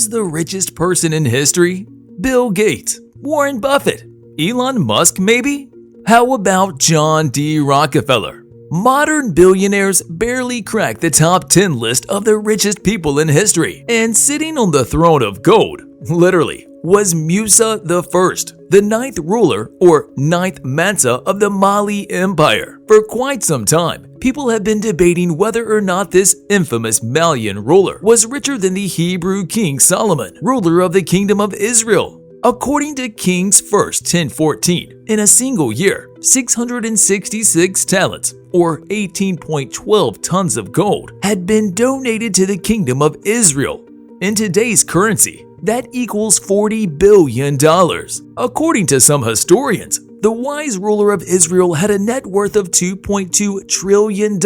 Who's the richest person in history? Bill Gates, Warren Buffett, Elon Musk maybe? How about John D. Rockefeller? Modern billionaires barely crack the top 10 list of the richest people in history. And sitting on the throne of gold, literally, was Musa I, the ninth ruler or ninth mansa of the Mali Empire. For quite some time, people have been debating whether or not this infamous Malian ruler was richer than the Hebrew king Solomon, ruler of the Kingdom of Israel. According to Kings 1st 10:14, in a single year, 666 talents, or 18.12 tons of gold, had been donated to the Kingdom of Israel. In today's currency, that equals $40 billion. According to some historians, the wise ruler of Israel had a net worth of $2.2 trillion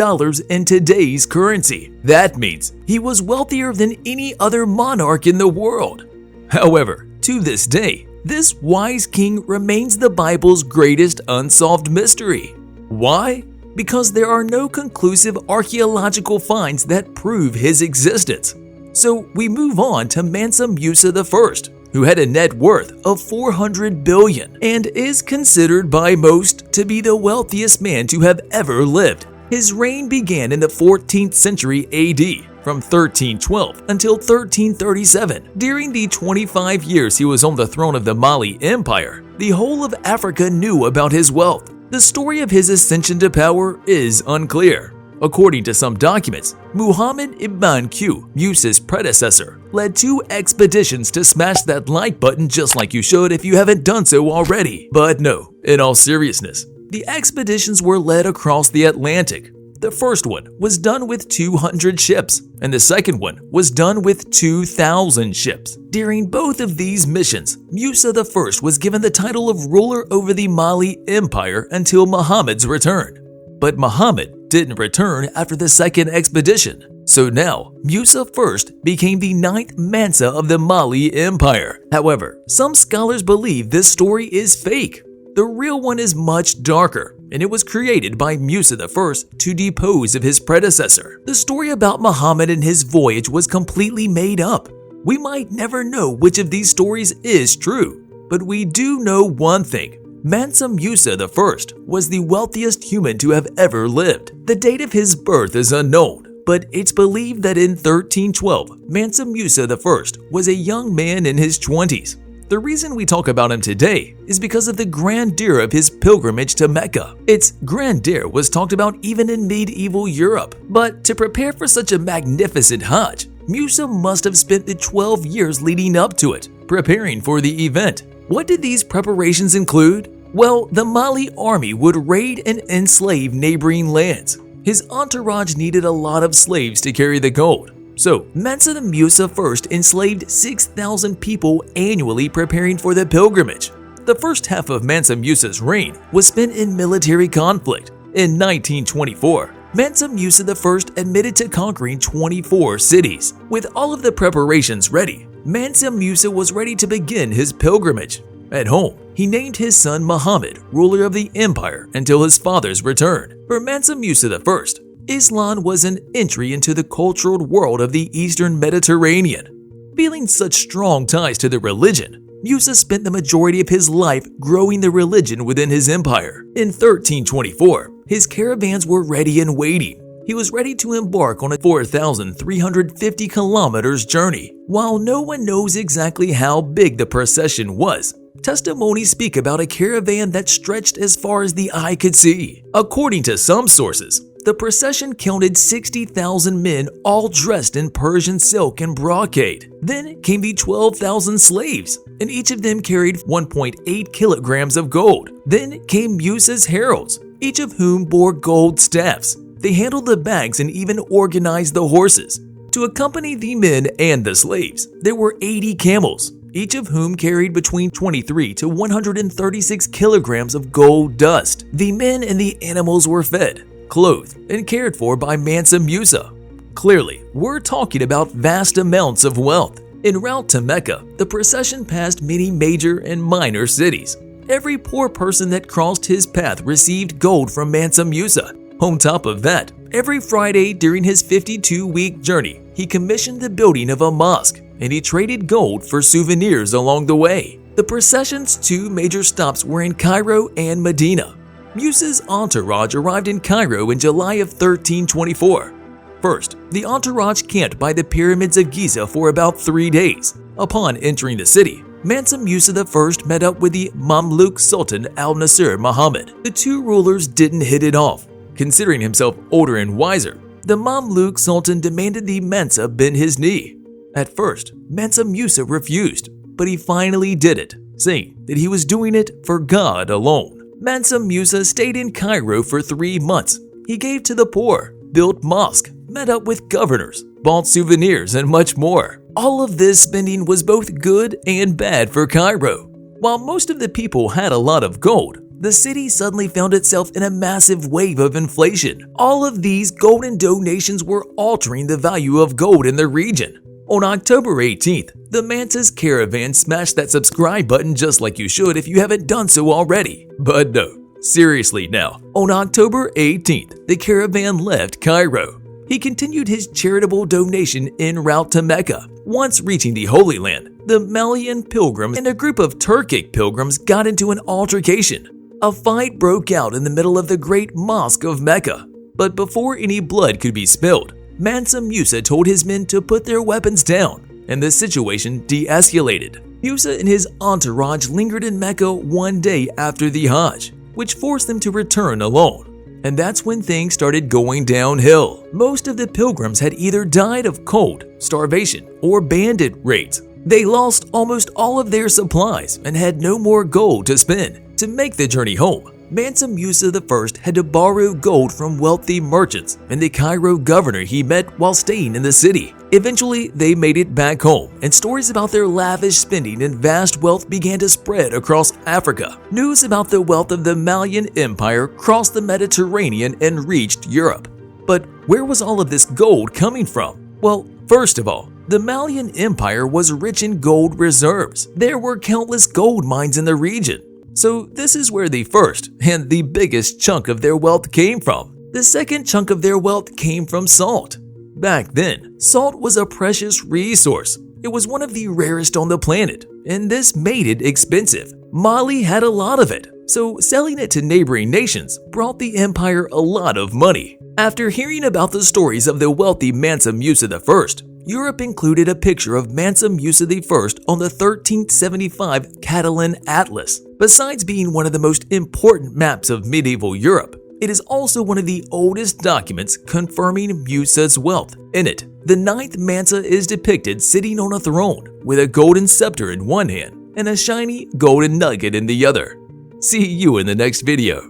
in today's currency. That means he was wealthier than any other monarch in the world. However, to this day, this wise king remains the Bible's greatest unsolved mystery. Why? Because there are no conclusive archaeological finds that prove his existence. So we move on to Mansā Mūsā I, who had a net worth of $400 billion and is considered by most to be the wealthiest man to have ever lived. His reign began in the 14th century AD, from 1312 until 1337. During the 25 years he was on the throne of the Mali Empire, the whole of Africa knew about his wealth. The story of his ascension to power is unclear. According to some documents, Muhammad ibn Q, Musa's predecessor, led 2 expeditions to smash that like button just like you should if you haven't done so already. But no, in all seriousness, the expeditions were led across the Atlantic. The first one was done with 200 ships, and the second one was done with 2,000 ships. During both of these missions, Musa I was given the title of ruler over the Mali Empire until Muhammad's return. But Muhammad didn't return after the second expedition. So now, Musa I became the ninth mansa of the Mali Empire. However, some scholars believe this story is fake. The real one is much darker, and it was created by Musa I to depose of his predecessor. The story about Muhammad and his voyage was completely made up. We might never know which of these stories is true, but we do know one thing. Mansā Mūsā I was the wealthiest human to have ever lived. The date of his birth is unknown, but it's believed that in 1312, Mansā Mūsā I was a young man in his 20s. The reason we talk about him today is because of the grandeur of his pilgrimage to Mecca. Its grandeur was talked about even in medieval Europe. But to prepare for such a magnificent hajj, Musa must have spent the 12 years leading up to it, preparing for the event. What did these preparations include? Well, the Mali army would raid and enslave neighboring lands. His entourage needed a lot of slaves to carry the gold. So, Mansā Mūsā I enslaved 6,000 people annually preparing for the pilgrimage. The first half of Mansā Mūsā's reign was spent in military conflict. In 1924, Mansā Mūsā I admitted to conquering 24 cities. With all of the preparations ready, Mansā Mūsā was ready to begin his pilgrimage. At home, he named his son Muhammad ruler of the empire until his father's return. For Mansā Mūsā I, Islam was an entry into the cultural world of the Eastern Mediterranean. Feeling such strong ties to the religion, Musa spent the majority of his life growing the religion within his empire. In 1324, his caravans were ready and waiting. He was ready to embark on a 4,350 kilometers journey. While no one knows exactly how big the procession was, testimonies speak about a caravan that stretched as far as the eye could see. According to some sources, the procession counted 60,000 men all dressed in Persian silk and brocade. Then came the 12,000 slaves, and each of them carried 1.8 kilograms of gold. Then came Musa's heralds, each of whom bore gold staffs. They handled the bags and even organized the horses. To accompany the men and the slaves, there were 80 camels, each of whom carried between 23 to 136 kilograms of gold dust. The men and the animals were fed, clothed, and cared for by Mansā Mūsā. Clearly, we're talking about vast amounts of wealth. En route to Mecca, the procession passed many major and minor cities. Every poor person that crossed his path received gold from Mansā Mūsā. On top of that, every Friday during his 52-week journey, he commissioned the building of a mosque, and he traded gold for souvenirs along the way. The procession's two major stops were in Cairo and Medina. Musa's entourage arrived in Cairo in July of 1324. First, the entourage camped by the pyramids of Giza for about 3 days. Upon entering the city, Mansā Mūsā I met up with the Mamluk Sultan al-Nasir Muhammad. The two rulers didn't hit it off. Considering himself older and wiser, the Mamluk Sultan demanded the Mansa bend his knee. At first, Mansā Mūsā refused, but he finally did it, saying that he was doing it for God alone. Mansā Mūsā stayed in Cairo for 3 months. He gave to the poor, built mosques, met up with governors, bought souvenirs, and much more. All of this spending was both good and bad for Cairo. While most of the people had a lot of gold, the city suddenly found itself in a massive wave of inflation. All of these golden donations were altering the value of gold in the region. On October 18th, the Mansa's caravan smashed that subscribe button just like you should if you haven't done so already. But no, seriously now, on October 18th, the caravan left Cairo. He continued his charitable donation en route to Mecca. Once reaching the Holy Land, the Malian pilgrims and a group of Turkic pilgrims got into an altercation. A fight broke out in the middle of the great mosque of Mecca. But before any blood could be spilled, Mansā Mūsā told his men to put their weapons down, and the situation de-escalated. Musa and his entourage lingered in Mecca one day after the hajj, which forced them to return alone. And that's when things started going downhill. Most of the pilgrims had either died of cold, starvation, or bandit raids. They lost almost all of their supplies and had no more gold to spend. To make the journey home, Mansā Mūsā I had to borrow gold from wealthy merchants and the Cairo governor he met while staying in the city. Eventually, they made it back home, and stories about their lavish spending and vast wealth began to spread across Africa. News about the wealth of the Malian Empire crossed the Mediterranean and reached Europe. But where was all of this gold coming from? Well, first of all, the Malian Empire was rich in gold reserves. There were countless gold mines in the region. So this is where the first and the biggest chunk of their wealth came from. The second chunk of their wealth came from salt. Back then, salt was a precious resource. It was one of the rarest on the planet, and this made it expensive. Mali had a lot of it, so selling it to neighboring nations brought the empire a lot of money. After hearing about the stories of the wealthy Mansā Mūsā I, Europe included a picture of Mansā Mūsā I on the 1375 Catalan Atlas. Besides being one of the most important maps of medieval Europe, it is also one of the oldest documents confirming Musa's wealth. In it, the ninth Mansa is depicted sitting on a throne with a golden scepter in one hand and a shiny golden nugget in the other. See you in the next video.